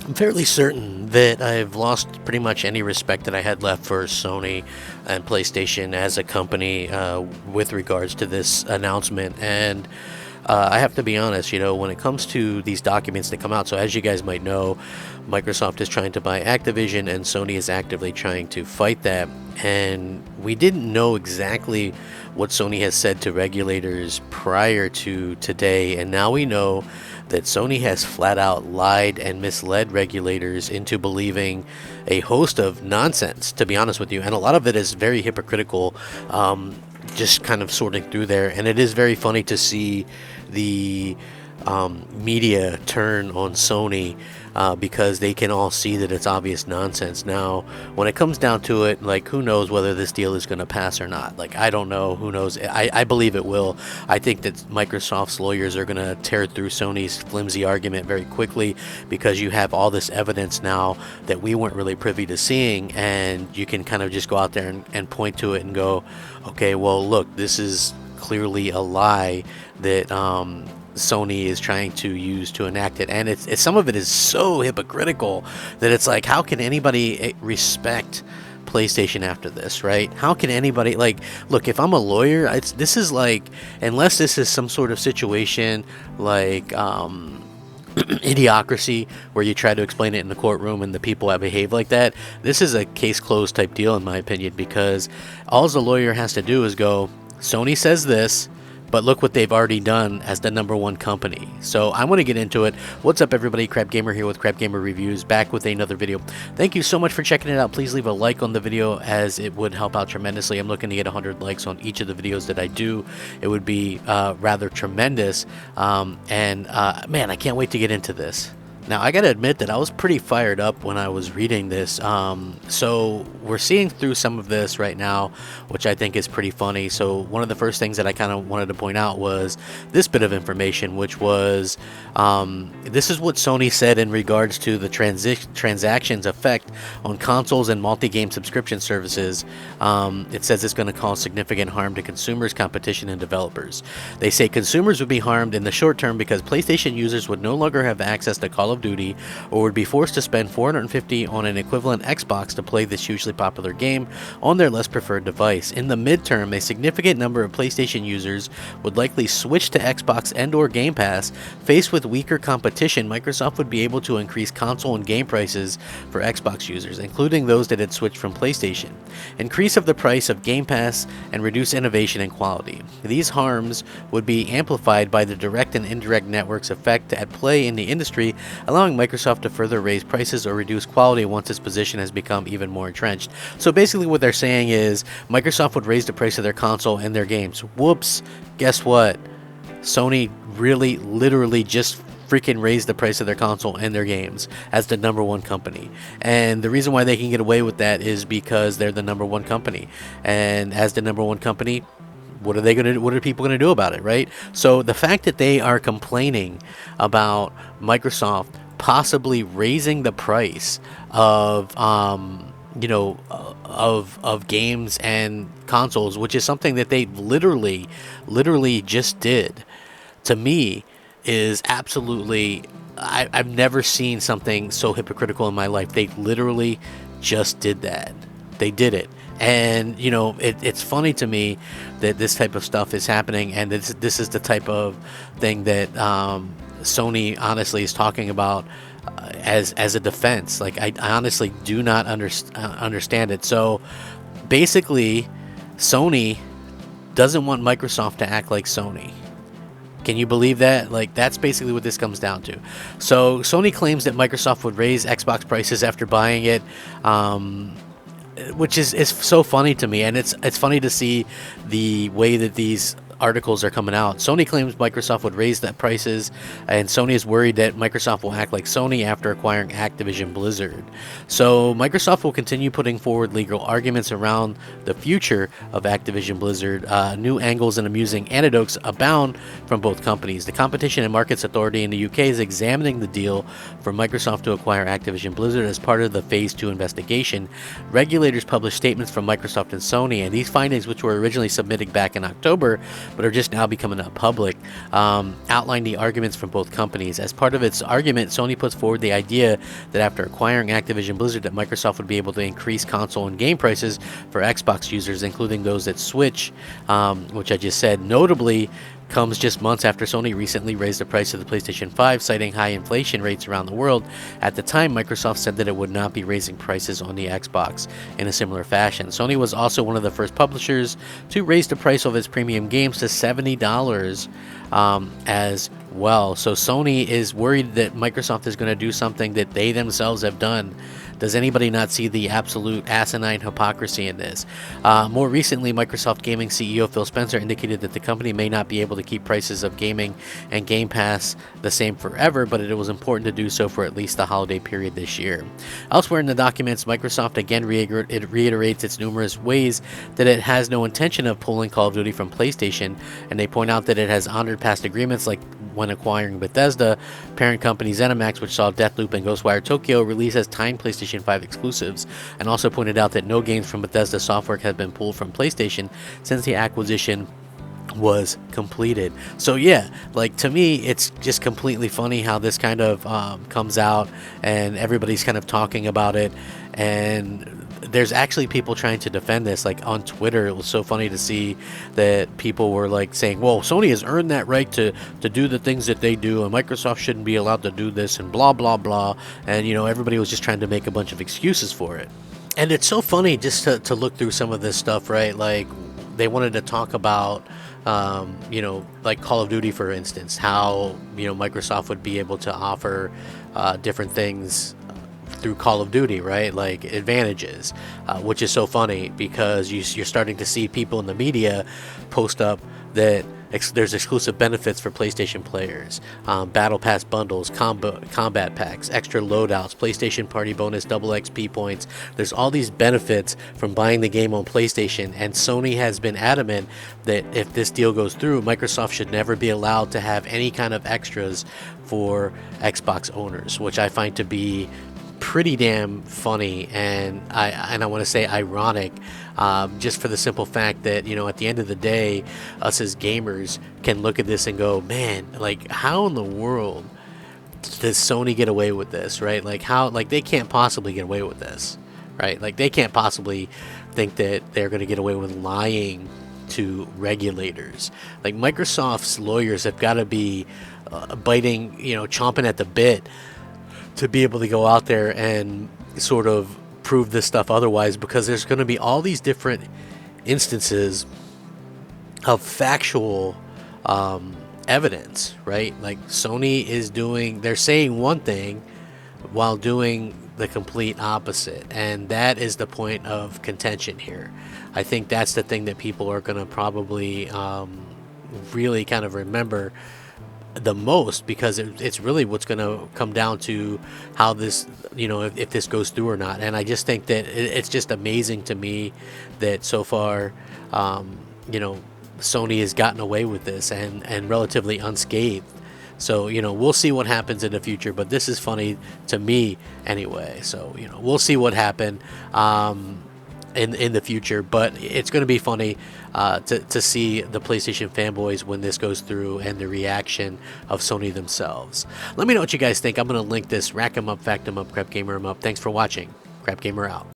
I'm fairly certain that I've lost pretty much any respect that I had left for Sony and PlayStation as a company with regards to this announcement. And I have to be honest, when it comes to these documents that come out, so as you guys might know, Microsoft is trying to buy Activision and Sony is actively trying to fight that. And we didn't know exactly what Sony has said to regulators prior to today, and now we know that Sony has flat out lied and misled regulators into believing a host of nonsense, to be honest with you. And a lot of it is very hypocritical, just kind of sorting through there. And it is very funny to see the media turn on Sony because they can all see that it's obvious nonsense. Now, when it comes down to it, like, who knows whether this deal is going to pass or not? Like, I don't know. Who knows? I believe it will. I think that Microsoft's lawyers are going to tear through Sony's flimsy argument very quickly because you have all this evidence now that we weren't really privy to seeing, and you can kind of just go out there and point to it and go, okay, well, look, this is clearly a lie that Sony is trying to use to enact it. And it's some of it is so hypocritical that it's like, how can anybody respect PlayStation after this, right? How can anybody, like, look, if I'm a lawyer, this is like, unless this is some sort of situation like Idiocracy, where you try to explain it in the courtroom and the people that behave like that, this is a case closed type deal in my opinion, because all the lawyer has to do is go, Sony says this, but look what they've already done as the number one company. So I want to get into it. What's up, everybody? Crap Gamer here with Crap Gamer Reviews, back with another video. Thank you so much for checking it out. Please leave a like on the video, as it would help out tremendously. I'm looking to get 100 likes on each of the videos that I do. It would be rather tremendous. Man, I can't wait to get into this. Now, I gotta admit that I was pretty fired up when I was reading this. So we're seeing through some of this right now, which I think is pretty funny. So one of the first things that I kind of wanted to point out was this bit of information, which was this is what Sony said in regards to the transactions effect on consoles and multi-game subscription services. It says it's going to cause significant harm to consumers, competition, and developers. They say consumers would be harmed in the short term because PlayStation users would no longer have access to Call of Duty, or would be forced to spend $450 on an equivalent Xbox to play this hugely popular game on their less preferred device. In the midterm, a significant number of PlayStation users would likely switch to Xbox and/or Game Pass. Faced with weaker competition, Microsoft would be able to increase console and game prices for Xbox users, including those that had switched from PlayStation. Increase of the price of Game Pass and reduce innovation and quality. These harms would be amplified by the direct and indirect networks effect at play in the industry, allowing Microsoft to further raise prices or reduce quality once its position has become even more entrenched. So basically what they're saying is Microsoft would raise the price of their console and their games. Whoops, guess what? Sony really literally just freaking raised the price of their console and their games as the number one company. And the reason why they can get away with that is because they're the number one company. And as the number one company, what are people going to do about it, right? So the fact that they are complaining about Microsoft possibly raising the price of of games and consoles, which is something that they literally just did, to me is absolutely, I've never seen something so hypocritical in my life. They literally just did that. They did it. And, it's funny to me that this type of stuff is happening, and this is the type of thing that Sony honestly is talking about as a defense. Like, I honestly do not understand it. So, basically, Sony doesn't want Microsoft to act like Sony. Can you believe that? Like, that's basically what this comes down to. So, Sony claims that Microsoft would raise Xbox prices after buying it, which is so funny to me, and it's funny to see the way that these articles are coming out. Sony claims Microsoft would raise the prices, and Sony is worried that Microsoft will act like Sony after acquiring Activision Blizzard. So Microsoft will continue putting forward legal arguments around the future of Activision Blizzard. New angles and amusing anecdotes abound from both companies. The Competition and Markets Authority in the UK is examining the deal for Microsoft to acquire Activision Blizzard as part of the Phase 2 investigation. Regulators published statements from Microsoft and Sony, and these findings, which were originally submitted back in October, but are just now becoming public, outline the arguments from both companies. As part of its argument, Sony puts forward the idea that after acquiring Activision Blizzard, that Microsoft would be able to increase console and game prices for Xbox users, including those that Switch, which I just said. Notably, comes just months after Sony recently raised the price of the PlayStation 5, citing high inflation rates around the world. At the time, Microsoft said that it would not be raising prices on the Xbox in a similar fashion. Sony was also one of the first publishers to raise the price of its premium games to $70 as well. So Sony is worried that Microsoft is going to do something that they themselves have done. Does anybody not see the absolute asinine hypocrisy in this? More recently, Microsoft Gaming CEO Phil Spencer indicated that the company may not be able to keep prices of gaming and Game Pass the same forever, but it was important to do so for at least the holiday period this year. Elsewhere in the documents, Microsoft again reiterates its numerous ways that it has no intention of pulling Call of Duty from PlayStation, and they point out that it has honored past agreements, like when acquiring Bethesda, parent company ZeniMax, which saw Deathloop and Ghostwire Tokyo release as timed PlayStation 5 exclusives, and also pointed out that no games from Bethesda software have been pulled from PlayStation since the acquisition was completed. So yeah, like, to me, it's just completely funny how this kind of comes out, and everybody's kind of talking about it, and there's actually people trying to defend this. Like on Twitter, it was so funny to see that people were like saying, well, Sony has earned that right to do the things that they do, and Microsoft shouldn't be allowed to do this, and blah blah blah. And everybody was just trying to make a bunch of excuses for it. And it's so funny just to look through some of this stuff, right? Like, they wanted to talk about like Call of Duty, for instance, how Microsoft would be able to offer different things through Call of Duty, right? Like advantages, which is so funny because you're starting to see people in the media post up that there's exclusive benefits for PlayStation players, Battle Pass bundles, combat packs, extra loadouts, PlayStation Party bonus, double XP points. There's all these benefits from buying the game on PlayStation, and Sony has been adamant that if this deal goes through, Microsoft should never be allowed to have any kind of extras for Xbox owners, which I find to be pretty damn funny, and I want to say ironic, just for the simple fact that at the end of the day, us as gamers can look at this and go, man, like, how in the world does Sony get away with this, right? Like, how, like, they can't possibly get away with this, right? Like, they can't possibly think that they're going to get away with lying to regulators. Like, Microsoft's lawyers have got to be biting, chomping at the bit to be able to go out there and sort of prove this stuff otherwise, because there's going to be all these different instances of factual evidence, right? Like, Sony they're saying one thing while doing the complete opposite, and that is the point of contention here. I think that's the thing that people are going to probably really kind of remember the most, because it's really what's going to come down to how this, if this goes through or not. And I just think that it's just amazing to me that so far, Sony has gotten away with this and relatively unscathed. So, we'll see what happens in the future, but this is funny to me anyway. So, we'll see what happens in the future, but it's going to be funny to see the PlayStation fanboys when this goes through, and the reaction of Sony themselves. Let me know what you guys think. I'm going to link this. Rack 'em up, fact 'em up, Crap Gamer 'em up. Thanks for watching. Crap Gamer out.